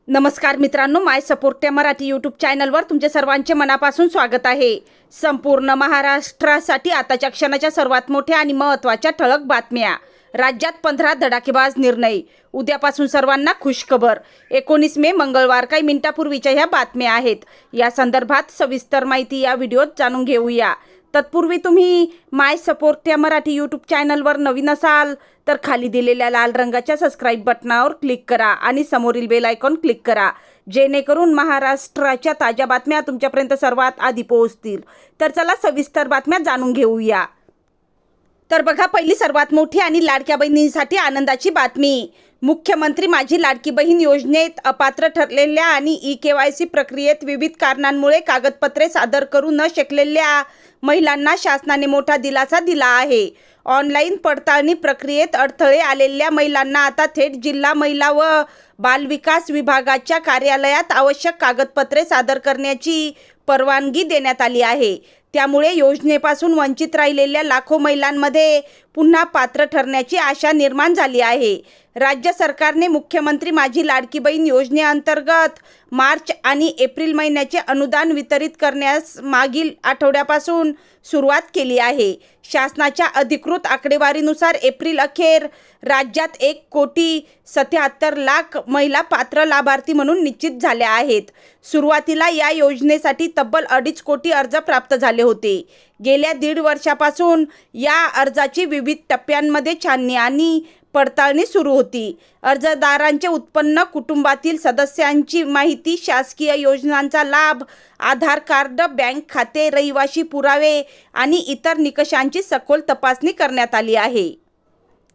नमस्कार मित्रांनो, माय support Marathi YouTube चॅनलवर तुमचे सर्वांचे मनापासून स्वागत आहे। संपूर्ण महाराष्ट्रासाठी आताच्या क्षणाच्या सर्वात मोठ्या आणि महत्त्वाच्या ठळक बातम्या। राज्यात 15 धडाकेबाज निर्णय, उद्यापासून सर्वांना खुशखबर। 19 मे मंगळवार, काही मिनिटापूर्वीच्या ह्या बातम्या आहेत। या संदर्भात सविस्तर माहिती या व्हिडिओत जाणून घेऊया। तत्पूर्वी तुम्ही माय सपोर्ट मराठी यूट्यूब चॅनलवर नवीन असाल तर खाली दिलेल्या लाल रंगाच्या सबस्क्राइब बटनावर क्लिक करा आणि समोरील बेल आयकॉन क्लिक करा, जेणेकरून महाराष्ट्राच्या ताज्या बातम्या तुमच्यापर्यंत सर्वात आधी पोहोचतील। तर चला सविस्तर बातम्या जाणून घेऊया। तर बघा, पहिली सर्वात मोठी आणि लाडक्या बहिणींसाठी आनंदाची बातमी। मुख्यमंत्री माझी लाडकी बहीण योजनेत अपात्र ठरलेल्या आणि ई-केवायसी प्रक्रियेत विविध कारणांमुळे कागदपत्रे सादर करू न शकलेल्या महिलांना शासनाने मोठा दिलासा दिला आहे। ऑनलाईन पडताळणी प्रक्रियेत अडथळे आलेल्या महिलांना आता थेट जिल्हा महिला व बालविकास विभागाच्या कार्यालयात आवश्यक कागदपत्रे सादर करण्याची परवानगी देण्यात आली आहे। त्यामुळे योजनेपासून वंचित राहिलेल्या लाखो महिलांमध्ये पुन्हा पात्र ठरण्याची आशा निर्माण झाली आहे। राज्य सरकारने मुख्यमंत्री माझी लाडकी बहीण योजनेअंतर्गत मार्च आणि एप्रिल महिन्याचे अनुदान वितरित करण्यास मागील आठवड्यापासून सुरुवात केली आहे। शासनाच्या अधिकृत आकडेवारीनुसार एप्रिल अखेर राज्यात 1,77,00,000 महिला पात्र लाभार्थी म्हणून निश्चित झाल्या आहेत। सुरुवातीला या योजनेसाठी तब्बल 2.5 कोटी अर्ज प्राप्त झाले होते। गेल्या 1.5 वर्षापासून या अर्जाची विविध टप्प्यांमध्ये छाननी आणि पडताळणी सुरू होती। अर्जदारांचे उत्पन्न, कुटुंबातील सदस्यांची माहिती, शासकीय योजनांचा लाभ, आधार कार्ड, बँक खाते, रहिवासी पुरावे आणि इतर निकषांची सखोल तपासणी करण्यात आली आहे।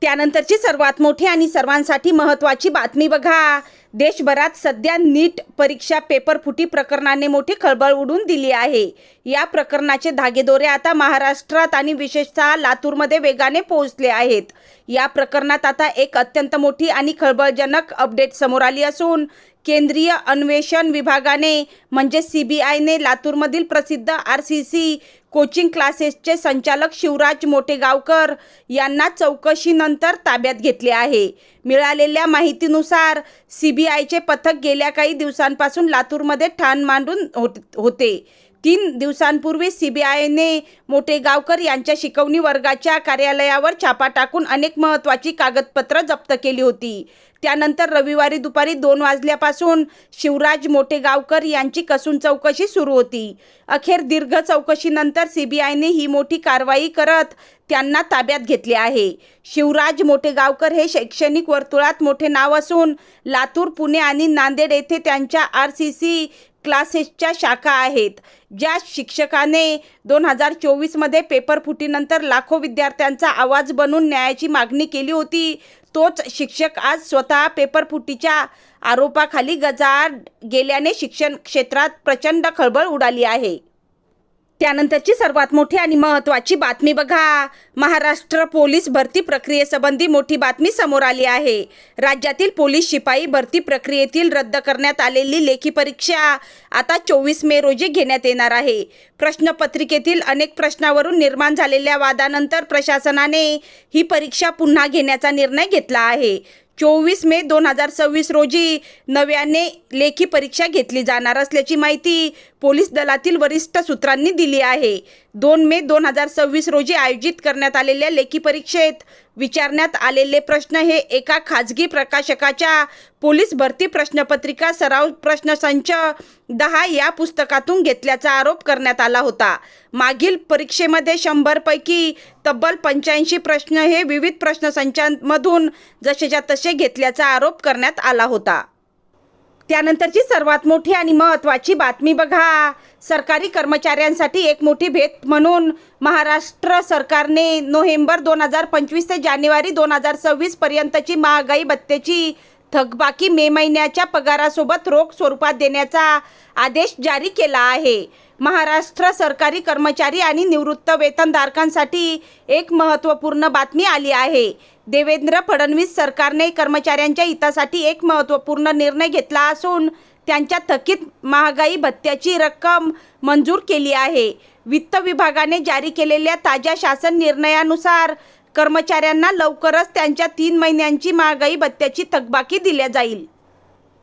त्यानंतरची सर्वात मोठी आणि सर्वांसाठी महत्त्वाची बातमी बघा। देशभरात सध्या नीट परीक्षा पेपर फुटी प्रकरणाने मोठी खळबळ उडून दिली आहे। या प्रकरणाचे धागेदोरे आता महाराष्ट्रात आणि विशेषतः लातूरमध्ये वेगाने पोहोचले आहेत। या प्रकरणात आता एक अत्यंत मोठी आणि खळबळजनक अपडेट समोर आली असून केंद्रीय अन्वेषण विभागाने म्हणजे CBIने लातूरमधील प्रसिद्ध RCC कोचिंग क्लासेसचे संचालक शिवराज मोठेगावकर यांना चौकशीनंतर ताब्यात घेतले आहे। मिळालेल्या माहितीनुसार CBIचे पथक गेल्या काही दिवसांपासून लातूरमध्ये ठाण मांडून होते। 3 दिवसांपूर्वी CBIने मोठेगावकर यांच्या शिकवणी वर्गाच्या कार्यालयावर छापा टाकून अनेक महत्त्वाची कागदपत्र जप्त केली होती। त्यानंतर रविवारी दुपारी 2 वाजल्यापासून शिवराज मोठेगावकर यांची कसून चौकशी सुरू होती। अखेर दीर्घ चौकशीनंतर CBIने ही मोठी कारवाई करत त्यांना ताब्यात घेतले आहे। शिवराज मोठेगावकर हे शैक्षणिक वर्तुळात मोठे नाव असून लातूर, पुणे आणि नांदेड येथे त्यांच्या RCC क्लासेसच्या शाखा आहेत। ज्या शिक्षकाने 2024 पेपर फुटीनंतर लाखो विद्यार्थ्यांचा आवाज बनून न्यायाची मागणी केली होती, तोच शिक्षक आज स्वतः पेपर फुटीच्या आरोपाखाली गजाआड गेल्याने शिक्षण क्षेत्रात प्रचंड खळबळ उडाली आहे। त्यानंतरची सर्वात मोठी आणि महत्त्वाची बातमी बघा। महाराष्ट्र पोलीस भरती प्रक्रियेसंबंधी मोठी बातमी समोर आली आहे। राज्यातील पोलीस शिपाई भरती प्रक्रियेतील रद्द करण्यात आलेली लेखी परीक्षा आता 24 मे रोजी घेण्यात येणार आहे। प्रश्नपत्रिकेतील अनेक प्रश्नावरून निर्माण झालेल्या वादानंतर प्रशासनाने ही परीक्षा पुन्हा घेण्याचा निर्णय घेतला आहे। 24 मे 2026 रोजी नव्याने लेखी परीक्षा घेतली जाणार असल्याची माहिती पोलीस दलातील वरिष्ठ सूत्रांनी दिली आहे। 2 मे 2026 रोजी आयोजित करण्यात आलेल्या लेखी परीक्षेत विचारण्यात आलेले प्रश्न हे एका खाजगी प्रकाशकाच्या पोलीस भरती प्रश्नपत्रिका सराव प्रश्नसंच 10 या पुस्तकातून घेतल्याचा आरोप करण्यात आला होता। मागील परीक्षेमध्ये 100 पैकी तब्बल 85 प्रश्न हे विविध प्रश्नसंचांमधून जसेच्या तसे घेतल्याचा आरोप करण्यात आला होता। त्यानंतरची सर्वात मोठी आणि महत्त्वाची बातमी बघा। सरकारी कर्मचाऱ्यांसाठी एक मोठी भेट म्हणून महाराष्ट्र सरकारने नोव्हेंबर 2025 ते जानेवारी 2026 पर्यंतची महागाई भत्त्याची थकबाकी मे महिन्याच्या पगारासोबत रोख स्वरूपात देण्याचा आदेश जारी केला आहे। महाराष्ट्र सरकारी कर्मचारी आणि निवृत्त वेतनधारकांसाठी एक महत्त्वपूर्ण बातमी आली आहे। देवेंद्र फडणवीस सरकारने कर्मचाऱ्यांच्या हितासाठी एक महत्त्वपूर्ण निर्णय घेतला असून त्यांच्या थकीत महागाई भत्त्याची रक्कम मंजूर केली आहे। वित्त विभागाने जारी केलेल्या ताज्या शासन निर्णयानुसार कर्मचाऱ्यांना लवकरच त्यांच्या 3 महिन्यांची महागाई भत्त्याची थकबाकी दिली जाईल।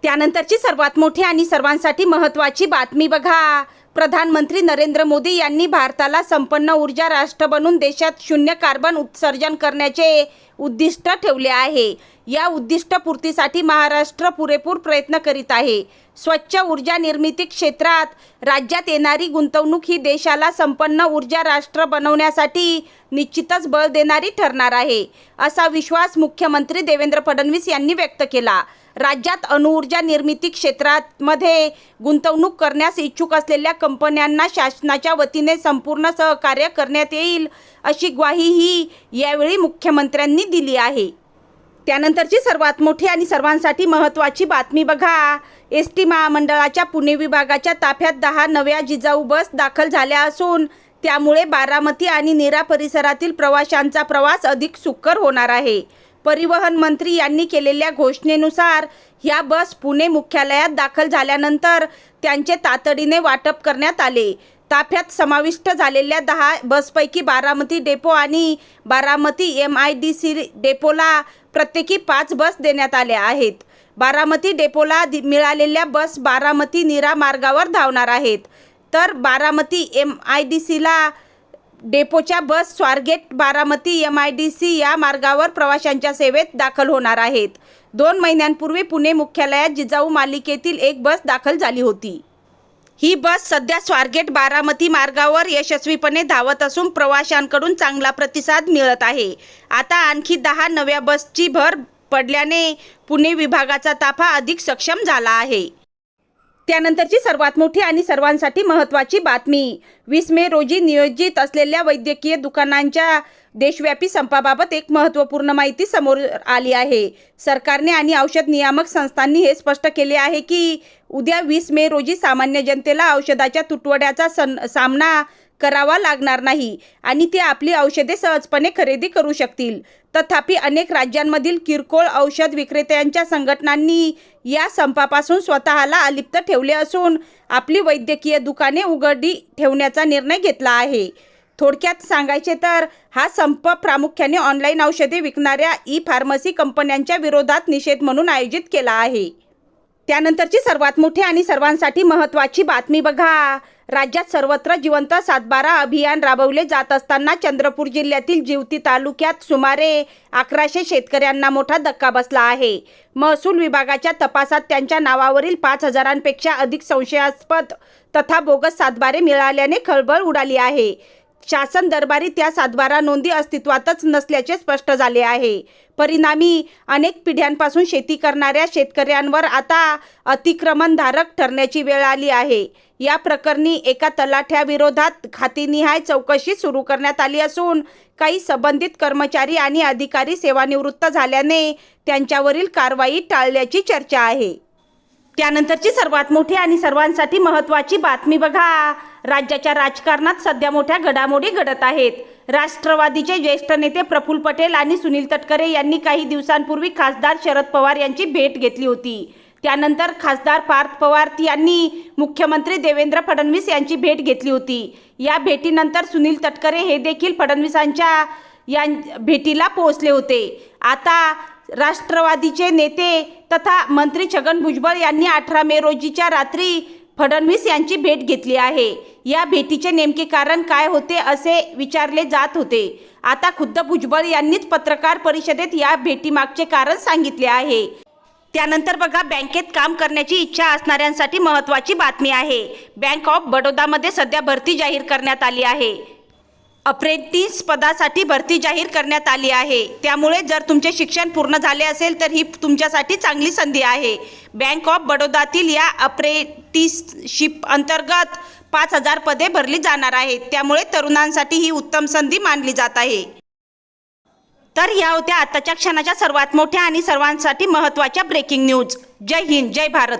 त्यानंतरची सर्वात मोठी आणि सर्वांसाठी महत्त्वाची बातमी बघा. प्रधानमंत्री नरेंद्र मोदी यांनी भारताला संपन्न ऊर्जा राष्ट्र बनवून देशात शून्य कार्बन उत्सर्जन करण्याचे उद्दिष्ट ठेवले आहे. या उद्दिष्टपूर्तीसाठी महाराष्ट्र पुरेपूर प्रयत्न करीत आहे. स्वच्छ ऊर्जा निर्मिती क्षेत्रात राज्यात येणारी गुंतवणूक ही देशाला संपन्न ऊर्जा राष्ट्र बनवण्यासाठी निश्चितच बळ देणारी ठरणार आहे, असा विश्वास मुख्यमंत्री देवेंद्र फडणवीस यांनी व्यक्त केला. राज्यात अणुऊर्जा निर्मिती क्षेत्रामध्ये गुंतवणूक करण्यास इच्छुक असलेल्या कंपन्यांना शासनाच्या वतीने संपूर्ण सहकार्य करण्यात येईल, अशी ग्वाहीही यावेळी मुख्यमंत्र्यांनी दिली आहे. त्यानंतरची सर्वात मोठी आणि सर्वांसाठी महत्त्वाची बातमी बघा. एसटी महामंडळाच्या पुणे विभागाच्या ताफ्यात 10 नव्या जिजाऊ बस दाखल झाल्या असून त्यामुळे बारामती आणि नीरा परिसरातील प्रवाशांचा प्रवास अधिक सुकर होणार आहे. परिवहन मंत्री यांनी केलेल्या घोषणेनुसार ह्या बस पुणे मुख्यालयात दाखल झाल्यानंतर त्यांचे तातडीने वाटप करण्यात आले. ताफ्यात समाविष्ट झालेल्या 10 बसपैकी बारामती डेपो आणि बारामती MIDC डेपोला प्रत्येकी 5 बस देण्यात आल्या आहेत. बारामती डेपोला मिळालेल्या बस बारामती नीरा मार्गावर धावणार आहेत, तर बारामती MIDCला डेपोच्या बस स्वारगेट बारामती MIDC या मार्गावर प्रवाशांच्या सेवेत दाखल होणार आहेत. 2 महिन्यांपूर्वी पुणे मुख्यालयात जिजाऊ मालिकेतील एक बस दाखल झाली होती. ही बस सध्या स्वारगेट बारामती मार्गावर यशस्वीपणे धावत असून प्रवाशांकडून चांगला प्रतिसाद मिळत आहे. आता आणखी 10 नव्या बसची भर पडल्याने पुणे विभागाचा ताफा अधिक सक्षम झाला आहे. त्यानंतरची सर्वात मोठी आणि सर्वांसाठी महत्त्वाची बातमी. 20 मे रोजी नियोजित असलेल्या वैद्यकीय दुकानांच्या देशव्यापी संपाबाबत एक महत्त्वपूर्ण माहिती समोर आली आहे. सरकारने आणि औषध नियामक संस्थांनी हे स्पष्ट केले आहे की उद्या 20 मे रोजी सामान्य जनतेला औषधाच्या तुटवड्याचा सामना करावा लागणार नाही आणि ते आपली औषधे सहजपणे खरेदी करू शकतील. तथापि अनेक राज्यांमधील किरकोळ औषध विक्रेत्यांच्या संघटनांनी या संपापासून स्वतःला अलिप्त ठेवले असून आपली वैद्यकीय दुकाने उघडी ठेवण्याचा निर्णय घेतला आहे. थोडक्यात सांगायचे तर हा संप प्रामुख्याने ऑनलाईन औषधे विकणाऱ्या फार्मसी कंपन्यांच्या विरोधात निषेध म्हणून आयोजित केला आहे. त्यानंतरची सर्वात मोठी आणि सर्वांसाठी महत्त्वाची बातमी बघा. राज्यात सर्वत्र जिवंत सातबारा अभियान राबवले जात असताना चंद्रपूर जिल्ह्यातील जिवती तालुक्यात सुमारे 1100 शेतकऱ्यांना मोठा धक्का बसला आहे. महसूल विभागाच्या तपासात त्यांच्या नावावरील 5000पेक्षा अधिक संशयास्पद तथा बोगस सातबारे मिळाल्याने खळबळ उडाली आहे. शासन दरबारी त्या सातबारा नोंदी अस्तित्वातच नसल्याचे स्पष्ट झाले आहे. परिणामी अनेक पिढ्यांपासून शेती करणाऱ्या शेतकऱ्यांवर आता अतिक्रमणधारक ठरण्याची वेळ आली आहे. या प्रकरणी एका तलाठ्याविरोधात खातेनिहाय चौकशी सुरू करण्यात आली असून काही संबंधित कर्मचारी आणि अधिकारी सेवानिवृत्त झाल्याने त्यांच्यावरील कारवाई टाळल्याची चर्चा आहे. त्यानंतरची सर्वात मोठी आणि सर्वांसाठी महत्त्वाची बातमी बघा. राज्याच्या राजकारणात सध्या मोठ्या घडामोडी घडत आहेत. राष्ट्रवादीचे ज्येष्ठ नेते प्रफुल्ल पटेल आणि सुनील तटकरे यांनी काही दिवसांपूर्वी खासदार शरद पवार यांची भेट घेतली होती. त्यानंतर खासदार पार्थ पवार यांनी मुख्यमंत्री देवेंद्र फडणवीस यांची भेट घेतली होती. या भेटीनंतर सुनील तटकरे हे देखील फडणवीसांच्या भेटीला पोहोचले होते. आता राष्ट्रवादीचे नेते तथा मंत्री छगन भुजबळ यांनी 18 मे रोजीच्या रात्री फडणवीस यांची भेट घेतली आहे. या भेटीचे नेमके कारण काय होते असे विचारले जात होते. आता खुद्द भुजबळ यांनीच पत्रकार परिषदेत या भेटीमागचे कारण सांगितले आहे. त्यानंतर बघा, बँकेत काम करण्याची इच्छा असणाऱ्यांसाठी महत्त्वाची बातमी आहे. बँक ऑफ बडोदामध्ये सध्या भरती जाहीर करण्यात आली आहे. अप्रेंटिस पदासाठी भरती जाहीर करण्यात आली आहे. त्यामुळे जर तुमचे शिक्षण पूर्ण झाले असेल तर ही तुमच्यासाठी चांगली संधी आहे. बँक ऑफ बडोदातील या अप्रेंटिसशिप अंतर्गत 5000 पदे भरली जाणार आहेत. त्यामुळे तरुणांसाठी ही उत्तम संधी मानली जात आहे. तर ह्या होत्या आताच्या क्षणाच्या सर्वात मोठ्या आणि सर्वांसाठी महत्त्वाच्या ब्रेकिंग न्यूज. जय हिंद, जय भारत.